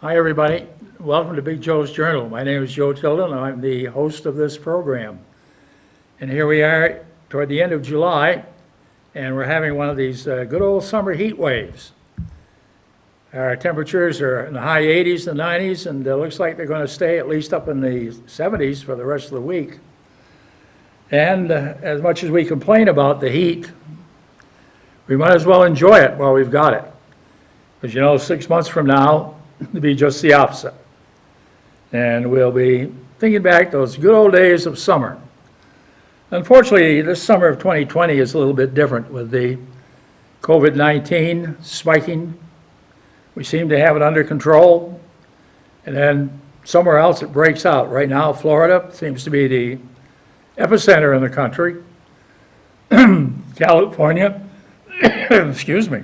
Hi, everybody. Welcome to Big Joe's Journal. My name is Joe Tilden, and I'm the host of this program. And here we are toward the end of July, and we're having one of these good old summer heat waves. Our temperatures are in the high 80s and 90s, and it looks like they're going to stay at least up in the 70s for the rest of the week. And as much as we complain about the heat, we might as well enjoy it while we've got it. Because 6 months from now, it'll be just the opposite. And we'll be thinking back those good old days of summer. Unfortunately, this summer of 2020 is a little bit different with the COVID-19 spiking. We seem to have it under control, and then somewhere else it breaks out. Right now, Florida seems to be the epicenter in the country. California, excuse me.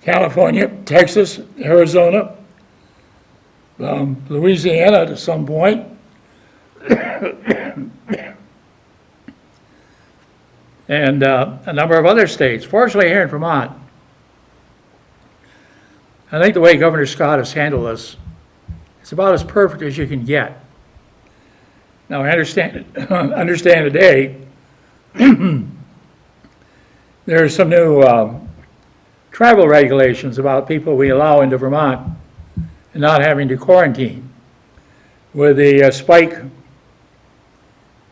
California, Texas, Arizona, Louisiana to some point, and a number of other states. Fortunately, here in Vermont, I think the way Governor Scott has handled this, it's about as perfect as you can get. Now, I understand today there are some new travel regulations about people we allow into Vermont and not having to quarantine. With the spike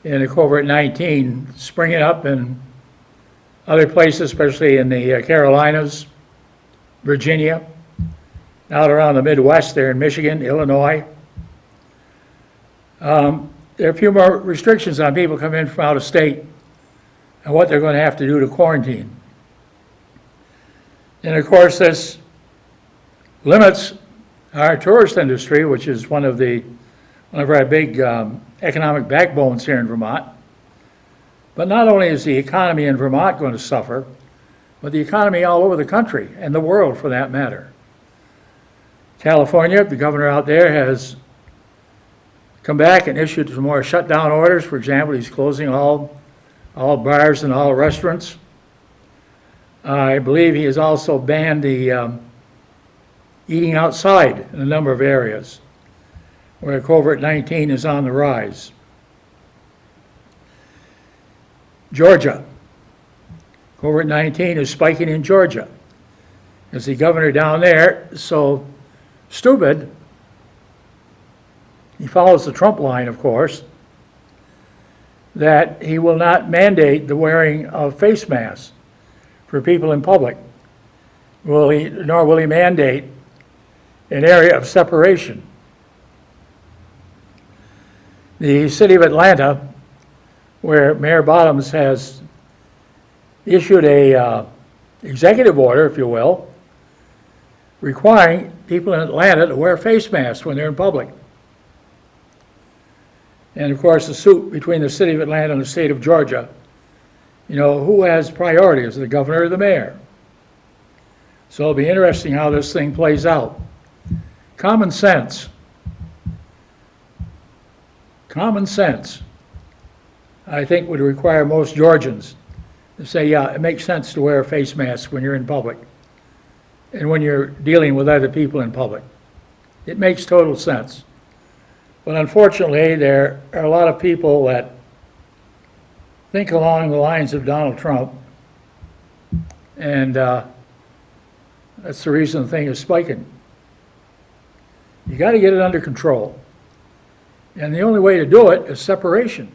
in the COVID-19 springing up in other places, especially in the Carolinas, Virginia, out around the Midwest there in Michigan, Illinois. There are a few more restrictions on people coming in from out of state and what they're going to have to do to quarantine. And of course, this limits our tourist industry, which is one of our big economic backbones here in Vermont. But not only is the economy in Vermont going to suffer, but the economy all over the country and the world for that matter. California, the governor out there has come back and issued some more shutdown orders. For example, he's closing all bars and all restaurants. I believe he has also banned the eating outside in a number of areas where COVID-19 is on the rise. Georgia. COVID-19 is spiking in Georgia. As the governor down there is so stupid, he follows the Trump line, of course, that he will not mandate the wearing of face masks for people in public, nor will he mandate an area of separation. The city of Atlanta, where Mayor Bottoms has issued a executive order, if you will, requiring people in Atlanta to wear face masks when they're in public. And of course, the suit between the city of Atlanta and the state of Georgia, who has priority, is the governor or the mayor? So it'll be interesting how this thing plays out. Common sense, I think, would require most Georgians to say, yeah, it makes sense to wear a face mask when you're in public and when you're dealing with other people in public. It makes total sense. But unfortunately, there are a lot of people that think along the lines of Donald Trump, and that's the reason the thing is spiking. You got to get it under control. And the only way to do it is separation.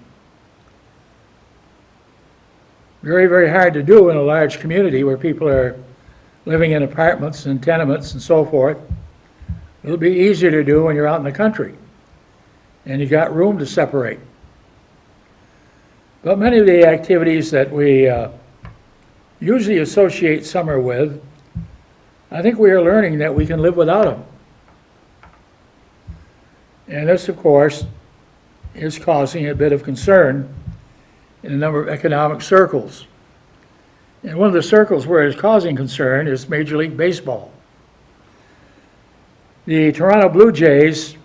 Very, very hard to do in a large community where people are living in apartments and tenements and so forth. It'll be easier to do when you're out in the country and you got room to separate. But many of the activities that we usually associate summer with, I think we are learning that we can live without them. And this, of course, is causing a bit of concern in a number of economic circles. And one of the circles where it's causing concern is Major League Baseball. The Toronto Blue Jays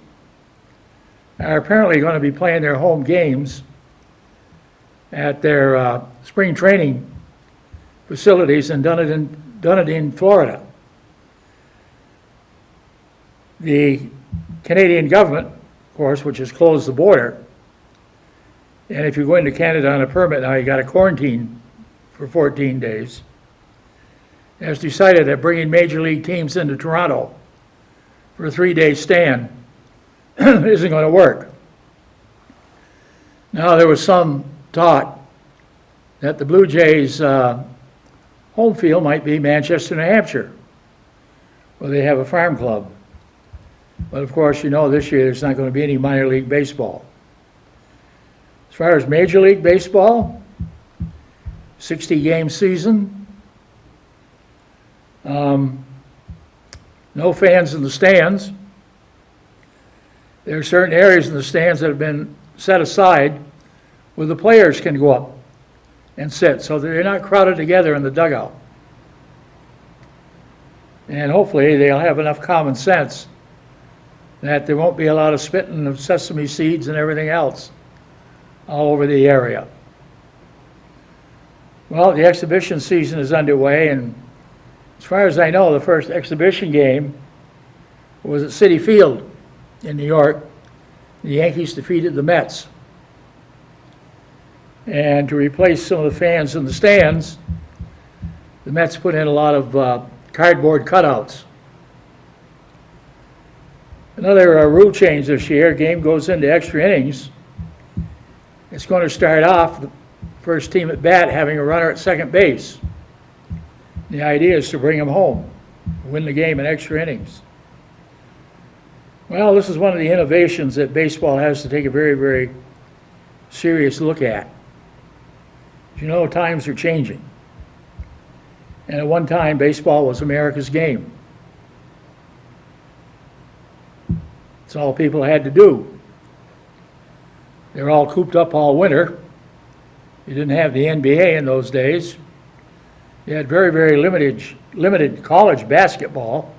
are apparently going to be playing their home games at their spring training facilities in Dunedin, Florida. The Canadian government, of course, which has closed the border, and if you go into Canada on a permit now, you got to quarantine for 14 days, has decided that bringing major league teams into Toronto for a 3-day stand isn't going to work. Now, there was some talk that the Blue Jays' home field might be Manchester, New Hampshire, where they have a farm club. But of course, you know, this year there's not going to be any minor league baseball. As far as Major League Baseball, 60-game season, no fans in the stands. There are certain areas in the stands that have been set aside where the players can go up and sit, so they're not crowded together in the dugout. And hopefully they'll have enough common sense that there won't be a lot of spitting of sesame seeds and everything else all over the area. Well, the exhibition season is underway, and as far as I know, the first exhibition game was at Citi Field in New York. The Yankees defeated the Mets. And to replace some of the fans in the stands, the Mets put in a lot of cardboard cutouts. Another rule change this year, game goes into extra innings. It's going to start off the first team at bat having a runner at second base. The idea is to bring them home, win the game in extra innings. Well, this is one of the innovations that baseball has to take a very, very serious look at. You know, times are changing. And at one time, baseball was America's game. It's all people had to do. They were all cooped up all winter. You didn't have the NBA in those days. You had very, very limited college basketball.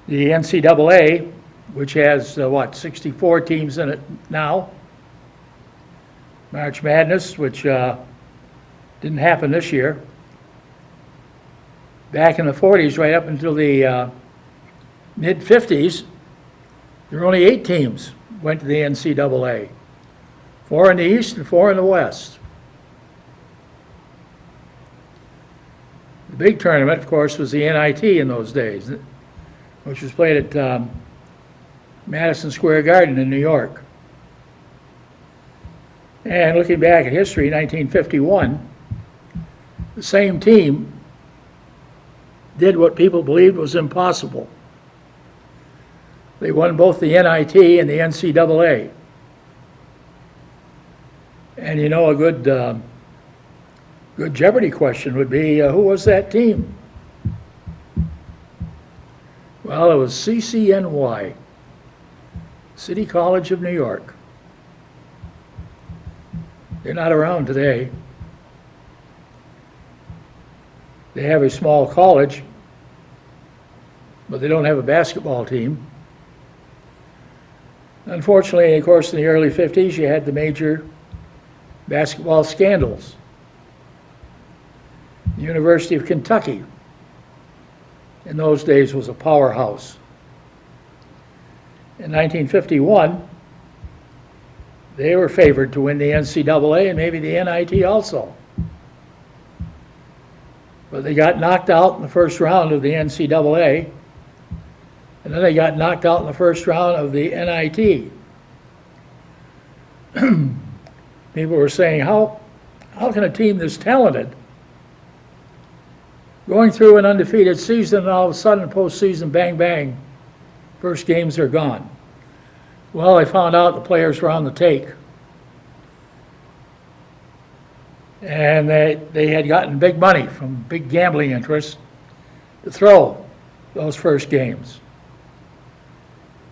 The NCAA, which has, 64 teams in it now. March Madness, which didn't happen this year. Back in the 40s, right up until the mid-50s, there were only 8 teams went to the NCAA. 4 in the East and 4 in the West. The big tournament, of course, was the NIT in those days, which was played at Madison Square Garden in New York. And looking back at history, 1951, the same team did what people believed was impossible. They won both the NIT and the NCAA. And you know, a good Jeopardy question would be, who was that team? Well, it was CCNY, City College of New York. They're not around today. They have a small college, but they don't have a basketball team. Unfortunately, of course, in the early 50s, you had the major basketball scandals. The University of Kentucky, in those days, was a powerhouse. In 1951, they were favored to win the NCAA and maybe the NIT also. But they got knocked out in the first round of the NCAA, and then they got knocked out in the first round of the NIT. People were saying, how can a team this talented, going through an undefeated season, and all of a sudden, postseason, bang, bang, first games are gone? Well, I found out the players were on the take. And they had gotten big money from big gambling interests to throw those first games.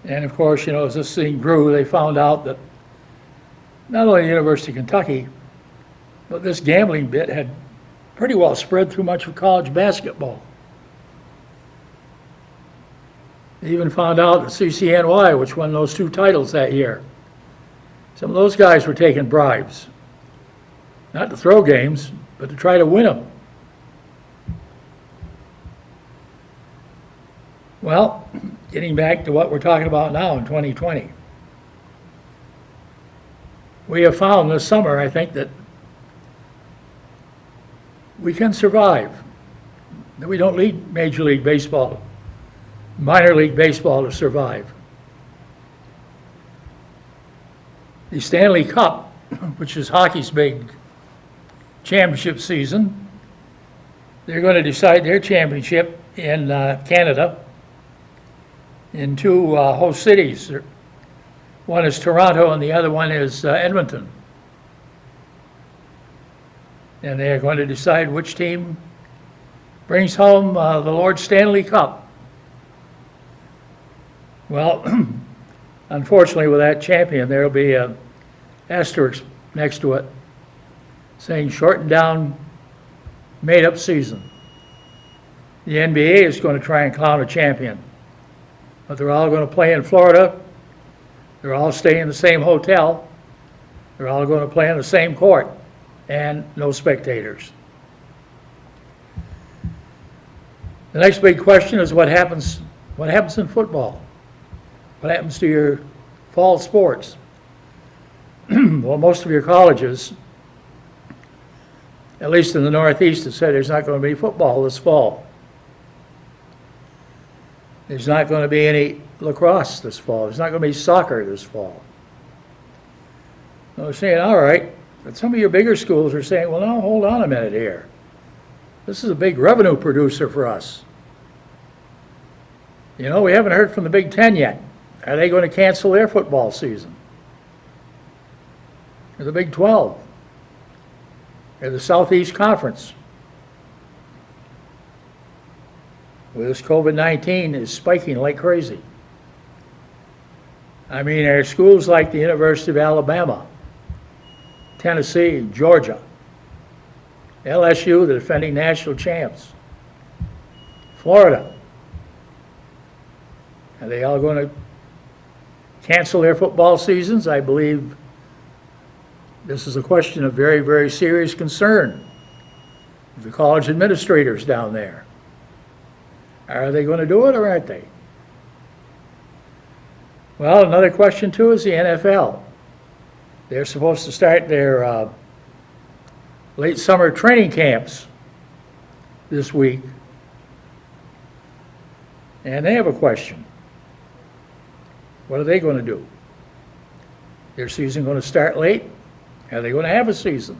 And of course, you know, as this thing grew, they found out that not only the University of Kentucky, but this gambling bit had pretty well spread through much of college basketball. They even found out that CCNY, which won those 2 titles that year, some of those guys were taking bribes. Not to throw games, but to try to win them. Well, getting back to what we're talking about now in 2020. We have found this summer, I think, that we can survive, that we don't need Major League Baseball, minor league baseball to survive. The Stanley Cup, which is hockey's big championship season, they're going to decide their championship in Canada in two host cities. One is Toronto and the other one is Edmonton. And they are going to decide which team brings home the Lord Stanley Cup. Well, unfortunately with that champion, there'll be an asterisk next to it saying shortened down, made up season. The NBA is going to try and crown a champion, but they're all going to play in Florida. They're all staying in the same hotel. They're all going to play on the same court, and no spectators. The next big question is what happens in football? What happens to your fall sports? Well, most of your colleges, at least in the Northeast, have said there's not going to be football this fall. There's not going to be any lacrosse this fall. There's not going to be soccer this fall. So they're saying, all right, but some of your bigger schools are saying, well, now hold on a minute here. This is a big revenue producer for us. You know, we haven't heard from the Big Ten yet. Are they going to cancel their football season? Or the Big 12? Or the Southeast Conference? Well, this COVID-19 is spiking like crazy. I mean, there are schools like the University of Alabama, Tennessee, Georgia, LSU, the defending national champs, Florida. Are they all going to cancel their football seasons? I believe this is a question of very, very serious concern. The college administrators down there. Are they going to do it or aren't they? Well, another question too is the NFL. They're supposed to start their late summer training camps this week. And they have a question. What are they going to do? Their season going to start late? Are they going to have a season?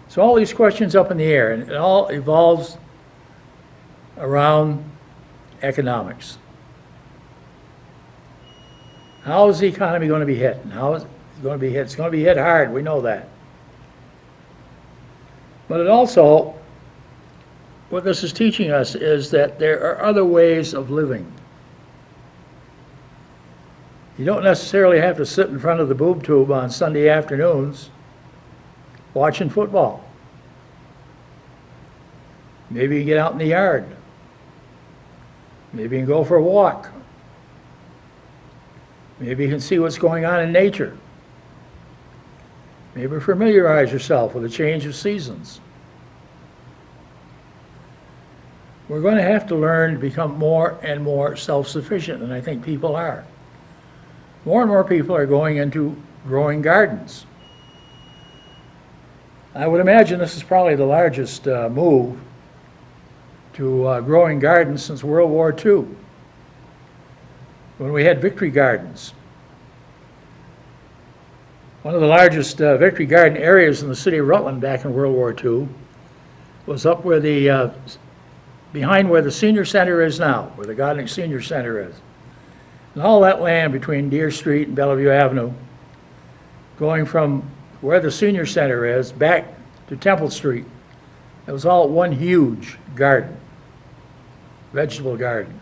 So all these questions up in the air, and it all evolves around economics. How is the economy going to be hit? And how is it going to be hit? It's going to be hit hard, we know that. But it also, what this is teaching us is that there are other ways of living. You don't necessarily have to sit in front of the boob tube on Sunday afternoons watching football. Maybe you get out in the yard. Maybe you can go for a walk. Maybe you can see what's going on in nature. Maybe familiarize yourself with a change of seasons. We're going to have to learn to become more and more self-sufficient, and I think people are. More and more people are going into growing gardens. I would imagine this is probably the largest move to growing gardens since World War II, when we had victory gardens. One of the largest victory garden areas in the city of Rutland back in World War II was up where the, behind where the senior center is now, where the Godnick Senior Center is. And all that land between Deer Street and Bellevue Avenue, going from where the senior center is back to Temple Street, it was all one huge garden, vegetable garden.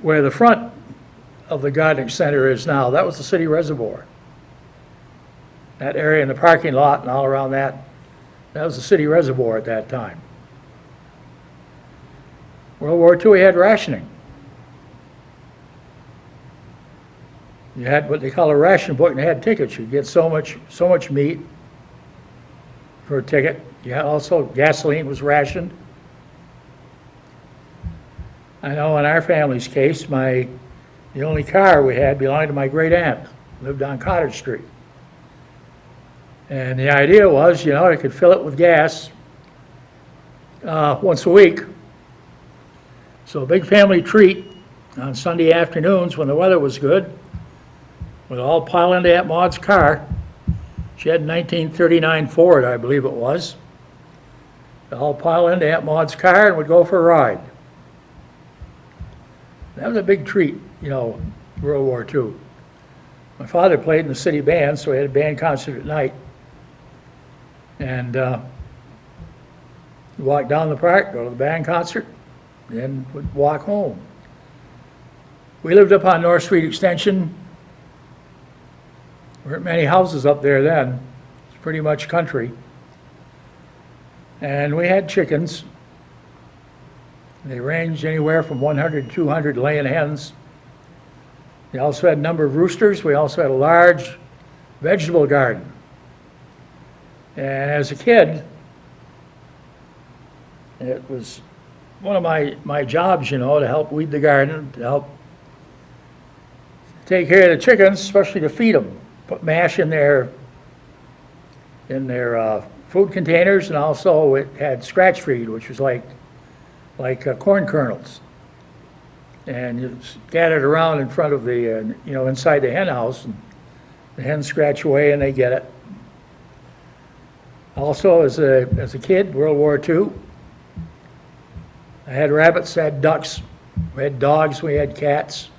Where the front of the Godnick Center is now, that was the city reservoir. That area in the parking lot and all around that, that was the city reservoir at that time. World War II, we had rationing. You had what they call a ration book, and they had tickets. You'd get so much meat for a ticket. You had also gasoline was rationed. I know in our family's case, the only car we had belonged to my great aunt, lived on Cottage Street. And the idea was, I could fill it with gas once a week. So a big family treat on Sunday afternoons when the weather was good, we'd all pile into Aunt Maud's car. She had a 1939 Ford, I believe it was. We'd all pile into Aunt Maud's car and we'd go for a ride. That was a big treat, World War II. My father played in the city band, so we had a band concert at night. And we'd walk down the park, go to the band concert, then we'd walk home. We lived up on North Street Extension. There weren't many houses up there then. It's pretty much country. And we had chickens. They ranged anywhere from 100 to 200 laying hens. We also had a number of roosters. We also had a large vegetable garden. And as a kid, it was one of my jobs, to help weed the garden, to help take care of the chickens, especially to feed them. Put mash in their food containers, and also it had scratch feed, which was like corn kernels. And you scatter it around in front of the, inside the hen house, and the hens scratch away and they get it. Also, as a kid, World War II, I had rabbits, I had ducks, we had dogs, we had cats.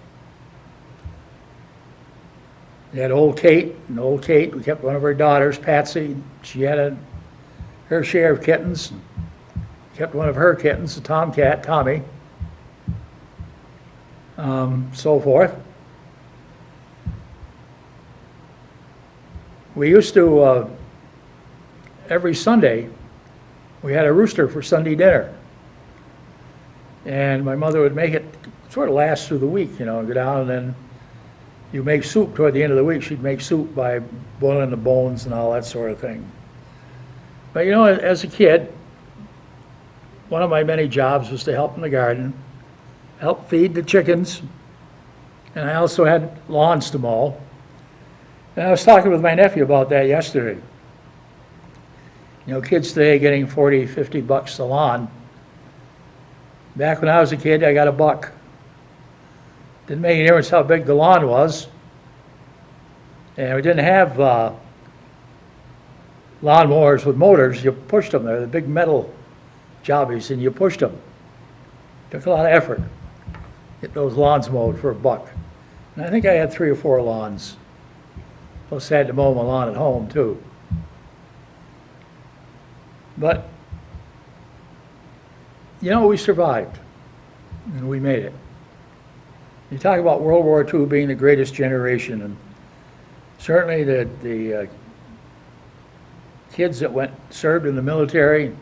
We had old Kate, we kept one of her daughters, Patsy. She had her share of kittens. Kept one of her kittens, a tomcat, Tommy. So forth. We used to, every Sunday, we had a rooster for Sunday dinner. And my mother would make it sort of last through the week, go down and then you make soup toward the end of the week. She'd make soup by boiling the bones and all that sort of thing. But as a kid, one of my many jobs was to help in the garden, help feed the chickens, and I also had lawns to mow. And I was talking with my nephew about that yesterday. Kids today getting 40, 50 bucks a lawn. Back when I was a kid, I got $1. Didn't make any difference how big the lawn was. And we didn't have lawnmowers with motors. You pushed them. They're the big metal jobbies, and you pushed them. Took a lot of effort. Get those lawns mowed for $1. And I think I had 3 or 4 lawns. Plus I had to mow my lawn at home too. But, we survived, and we made it. You talk about World War II being the greatest generation, and certainly the kids that served in the military,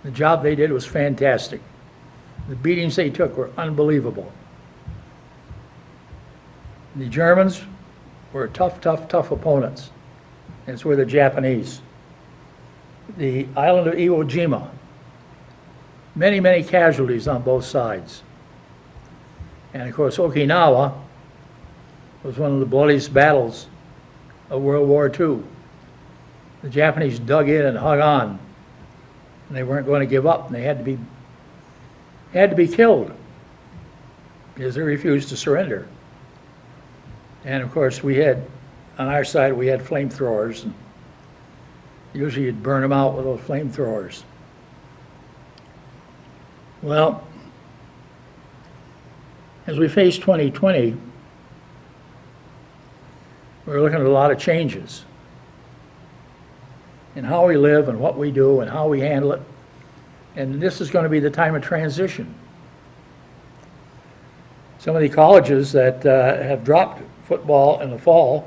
the job they did was fantastic. The beatings they took were unbelievable. The Germans were tough opponents, as were the Japanese. The island of Iwo Jima, many casualties on both sides. And of course, Okinawa was one of the bloodiest battles of World War II. The Japanese dug in and hung on, and they weren't going to give up, and they had to be killed because they refused to surrender. And of course, on our side, we had flamethrowers, and usually you'd burn them out with those flamethrowers. Well, as we face 2020, we're looking at a lot of changes in how we live and what we do and how we handle it. And this is going to be the time of transition. Some of the colleges that have dropped football in the fall,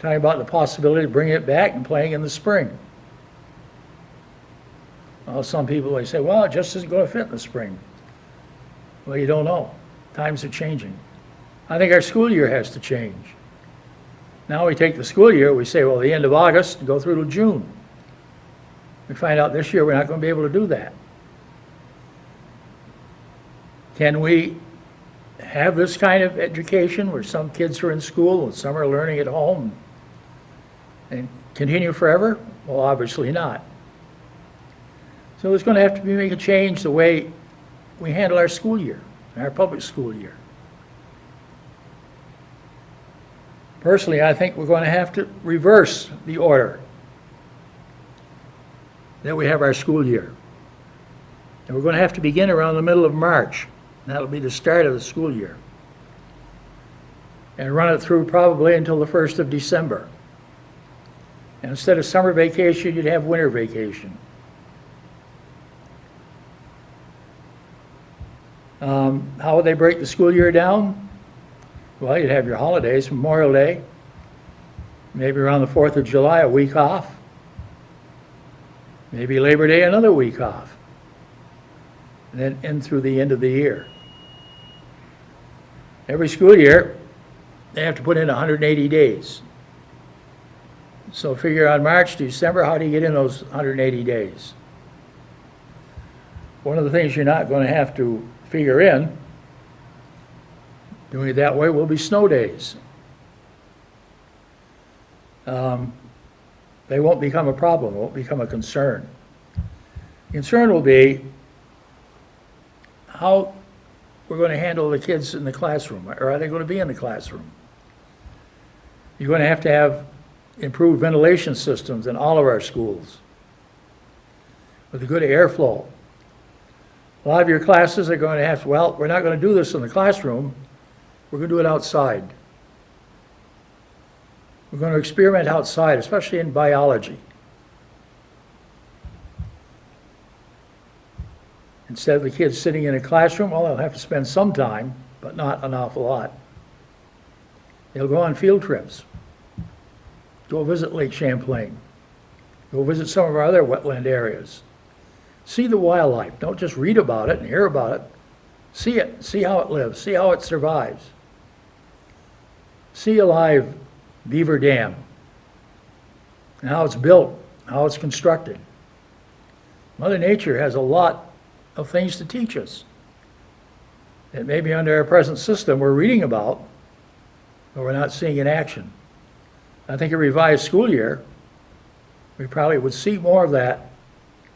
talking about the possibility of bringing it back and playing in the spring. Well, some people, they say, well, it just isn't going to fit in the spring. Well, you don't know. Times are changing. I think our school year has to change. Now we take the school year, we say, well, the end of August, go through to June. We find out this year we're not going to be able to do that. Can we have this kind of education where some kids are in school and some are learning at home and continue forever? Well, obviously not. So there's going to have to be make a change the way we handle our school year, our public school year. Personally, I think we're going to have to reverse the order that we have our school year. And we're going to have to begin around the middle of March. That'll be the start of the school year. And run it through probably until the 1st of December. And instead of summer vacation, you'd have winter vacation. How would they break the school year down? Well, you'd have your holidays, Memorial Day, maybe around the 4th of July, a week off. Maybe Labor Day, another week off. And then in through the end of the year. Every school year, they have to put in 180 days. So figure on March, December, how do you get in those 180 days? One of the things you're not going to have to figure in, doing it that way, will be snow days. They won't become a problem, won't become a concern. The concern will be how we're going to handle the kids in the classroom, or are they going to be in the classroom? You're going to have improved ventilation systems in all of our schools with a good airflow. A lot of your classes are going to have, well, we're not going to do this in the classroom, we're going to do it outside. We're going to experiment outside, especially in biology. Instead of the kids sitting in a classroom, well, they'll have to spend some time, but not an awful lot. They'll go on field trips. Go visit Lake Champlain. Go visit some of our other wetland areas. See the wildlife. Don't just read about it and hear about it. See it. See how it lives. See how it survives. See a live beaver dam and how it's built, how it's constructed. Mother Nature has a lot of things to teach us that maybe under our present system we're reading about, but we're not seeing in action. I think a revised school year, we probably would see more of that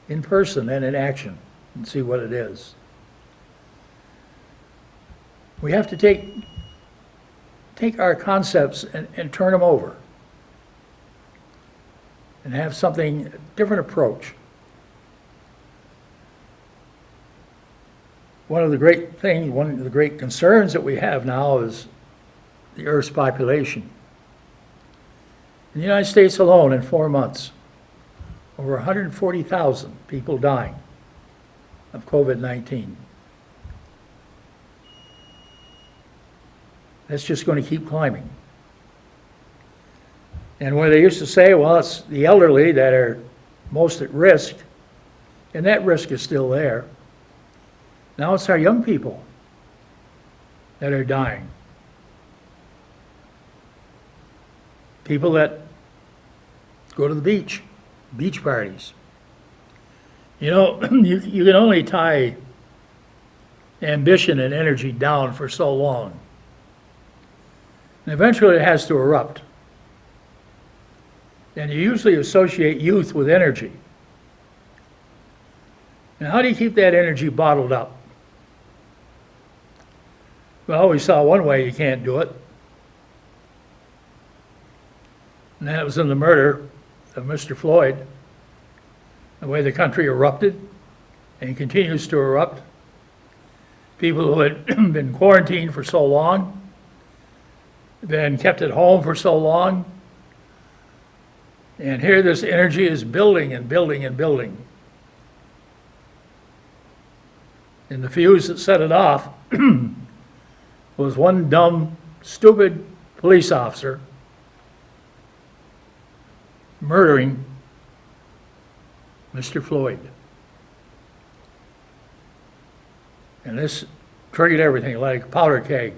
in person than in action and see what it is. We have to take our concepts and turn them over and have something, a different approach. One of the great concerns that we have now is the Earth's population. In the United States alone, in 4 months, over 140,000 people dying of COVID-19. That's just going to keep climbing. And where they used to say, well, it's the elderly that are most at risk, and that risk is still there. Now it's our young people that are dying. People that go to the beach parties. You know, you can only tie ambition and energy down for so long. And eventually it has to erupt. And you usually associate youth with energy. And how do you keep that energy bottled up? Well, we saw one way you can't do it. And that was in the murder of Mr. Floyd, the way the country erupted and continues to erupt. People who had been quarantined for so long, been kept at home for so long, and here this energy is building and building and building. And the fuse that set it off was one dumb, stupid police officer murdering Mr. Floyd. And this triggered everything like a powder keg,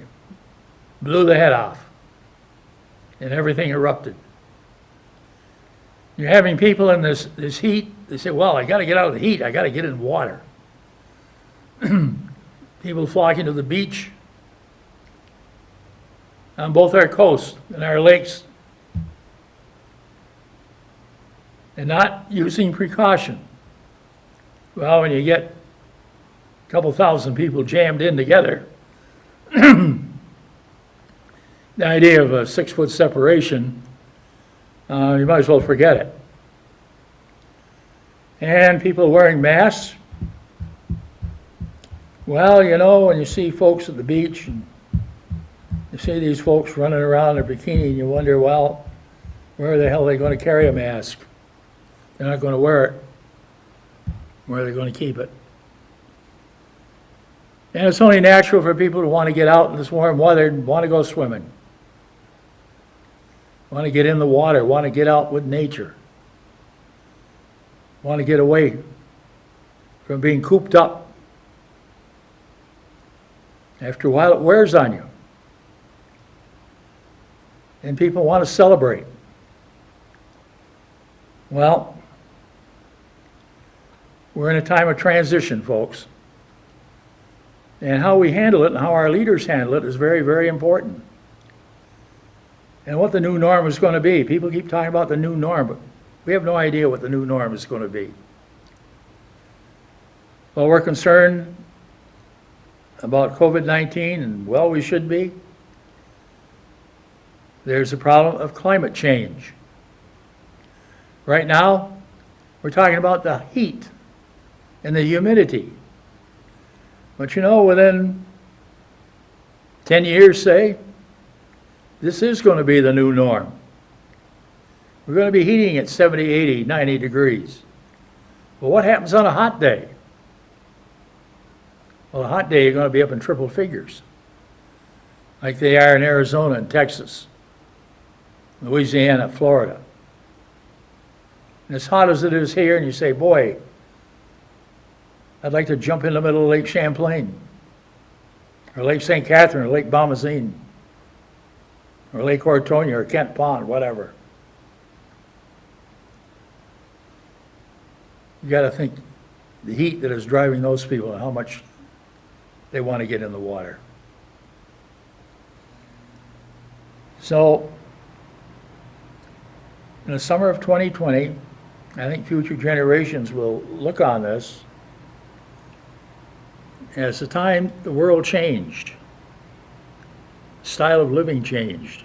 blew the head off, and everything erupted. You're having people in this heat, they say, well, I got to get out of the heat, I got to get in water. People flocking to the beach on both our coasts and our lakes and not using precaution. Well, when you get a couple thousand people jammed in together, the idea of a 6-foot separation, you might as well forget it. And people wearing masks. Well, you know, when you see folks at the beach and you see these folks running around in a bikini and you wonder, well, where the hell are they going to carry a mask? They're not going to wear it. Where are they going to keep it? And it's only natural for people to want to get out in this warm weather and want to go swimming. Want to get in the water, want to get out with nature. Want to get away from being cooped up. After a while, it wears on you. And people want to celebrate. Well, we're in a time of transition, folks. And how we handle it and how our leaders handle it is very, very important. And what the new norm is going to be. People keep talking about the new norm, but we have no idea what the new norm is going to be. Well, we're concerned about COVID-19, and well, we should be. There's a problem of climate change. Right now, we're talking about the heat and the humidity. But you know, within 10 years, say, this is going to be the new norm. We're going to be heating at 70, 80, 90 degrees. Well, what happens on a hot day? Well, a hot day, you're going to be up in triple figures, like they are in Arizona and Texas, Louisiana, Florida. And as hot as it is here, and you say, boy, I'd like to jump in the middle of Lake Champlain, or Lake St. Catherine, or Lake Bomazeen, or Lake Ortonia, or Kent Pond, whatever. You got to think the heat that is driving those people and how much they want to get in the water. So, in the summer of 2020, I think future generations will look on this as the time the world changed, style of living changed,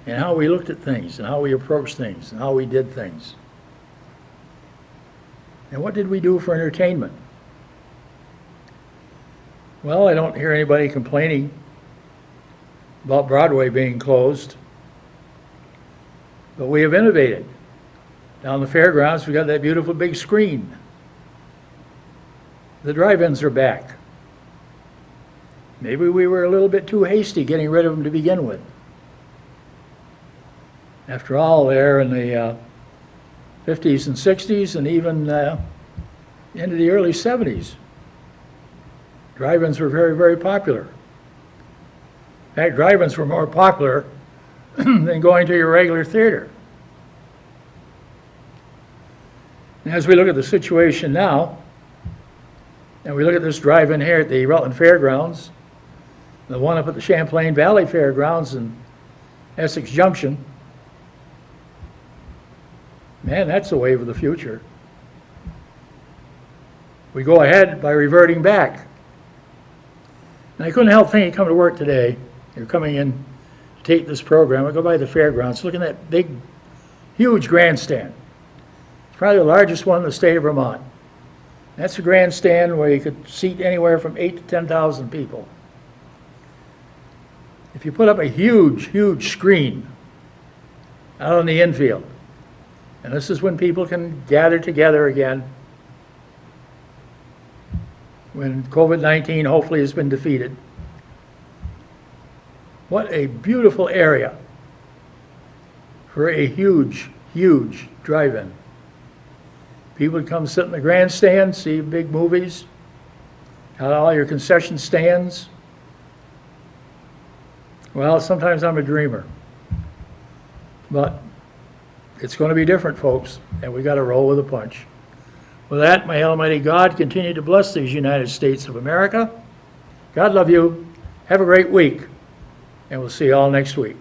and how we looked at things, and how we approached things, and how we did things. And what did we do for entertainment? Well, I don't hear anybody complaining about Broadway being closed, but we have innovated. Down the fairgrounds, we got that beautiful big screen. The drive-ins are back. Maybe we were a little bit too hasty getting rid of them to begin with. After all, there in the 50s and 60s and even into the early 70s, drive-ins were very, very popular. In fact, drive-ins were more popular than going to your regular theater. And as we look at the situation now, and we look at this drive-in here at the Rutland Fairgrounds, the one up at the Champlain Valley Fairgrounds in Essex Junction, man, that's the wave of the future. We go ahead by reverting back. And I couldn't help thinking, come to work today, you're coming in to tape this program, I go by the fairgrounds, look at that big, huge grandstand. It's probably the largest one in the state of Vermont. That's a grandstand where you could seat anywhere from 8,000 to 10,000 people. If you put up a huge, huge screen out on the infield, and this is when people can gather together again, when COVID-19 hopefully has been defeated. What a beautiful area for a huge, huge drive-in. People would come sit in the grandstand, see big movies, got all your concession stands. Well, sometimes I'm a dreamer, but it's going to be different, folks, and we got to roll with a punch. With that, may Almighty God continue to bless these United States of America. God love you. Have a great week, and we'll see you all next week.